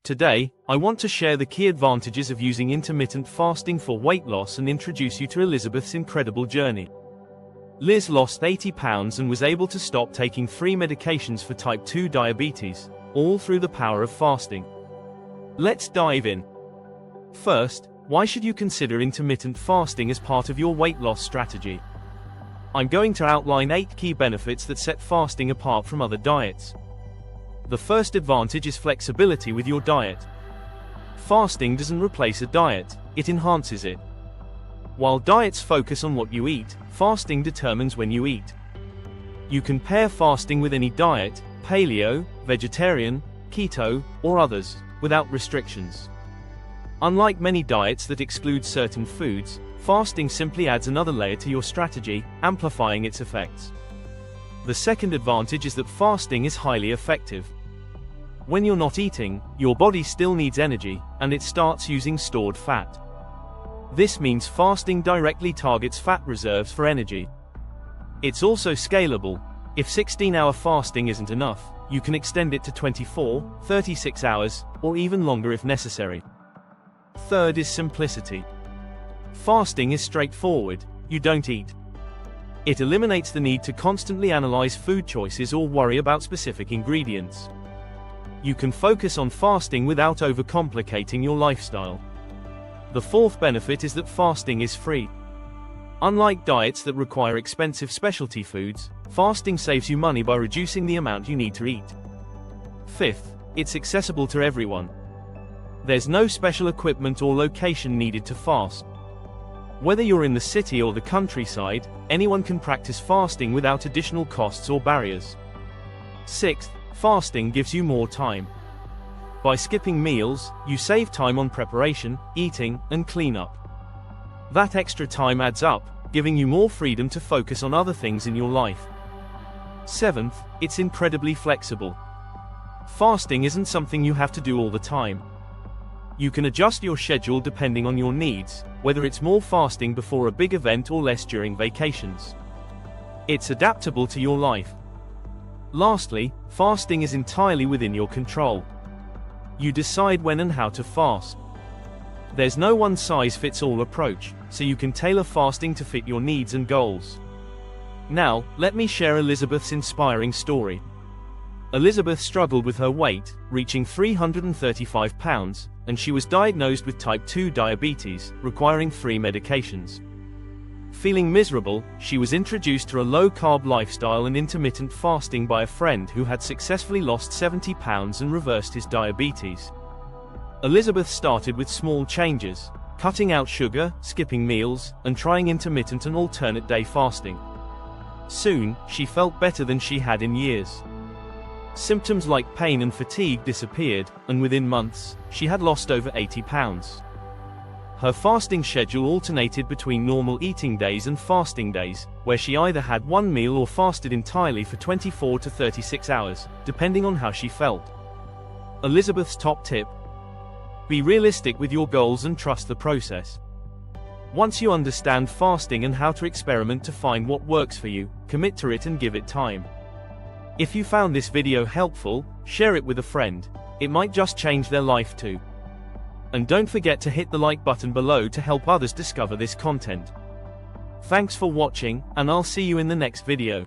Today, I want to share the key advantages of using intermittent fasting for weight loss and introduce you to Elizabeth's incredible journey. Liz lost 80 pounds and was able to stop taking 3 medications for type 2 diabetes, all through the power of fasting. Let's dive in. First, why should you consider intermittent fasting as part of your weight loss strategy? I'm going to outline 8 key benefits that set fasting apart from other diets. The first advantage is flexibility with your diet. Fasting doesn't replace a diet, it enhances it. While diets focus on what you eat, fasting determines when you eat. You can pair fasting with any diet, paleo, vegetarian, keto, or others, without restrictions. Unlike many diets that exclude certain foods, fasting simply adds another layer to your strategy, amplifying its effects. The second advantage is that fasting is highly effective. When you're not eating, your body still needs energy, and it starts using stored fat. This means fasting directly targets fat reserves for energy. It's also scalable. If 16-hour fasting isn't enough, you can extend it to 24, 36 hours, or even longer if necessary. Third is simplicity. Fasting is straightforward. You don't eat. It eliminates the need to constantly analyze food choices or worry about specific ingredients. You can focus on fasting without overcomplicating your lifestyle. The fourth benefit is that fasting is free. Unlike diets that require expensive specialty foods, fasting saves you money by reducing the amount you need to eat. Fifth, it's accessible to everyone. There's no special equipment or location needed to fast. Whether you're in the city or the countryside, anyone can practice fasting without additional costs or barriers. Sixth, fasting gives you more time. By skipping meals, you save time on preparation, eating, and cleanup. That extra time adds up, giving you more freedom to focus on other things in your life. Seventh, it's incredibly flexible. Fasting isn't something you have to do all the time. You can adjust your schedule depending on your needs, whether it's more fasting before a big event or less during vacations. It's adaptable to your life. Lastly, fasting is entirely within your control. You decide when and how to fast. There's no one-size-fits-all approach, so you can tailor fasting to fit your needs and goals. Now, let me share Elizabeth's inspiring story. Elizabeth struggled with her weight, reaching 335 pounds, and she was diagnosed with type 2 diabetes, requiring 3 medications. Feeling miserable, she was introduced to a low-carb lifestyle and intermittent fasting by a friend who had successfully lost 70 pounds and reversed his diabetes. Elizabeth started with small changes, cutting out sugar, skipping meals, and trying intermittent and alternate day fasting. Soon, she felt better than she had in years. Symptoms like pain and fatigue disappeared, and within months, she had lost over 80 pounds. Her fasting schedule alternated between normal eating days and fasting days, where she either had one meal or fasted entirely for 24 to 36 hours, depending on how she felt. Elizabeth's top tip: be realistic with your goals and trust the process. Once you understand fasting and how to experiment to find what works for you, commit to it and give it time. If you found this video helpful, share it with a friend. It might just change their life too. And don't forget to hit the like button below to help others discover this content. Thanks for watching, and I'll see you in the next video.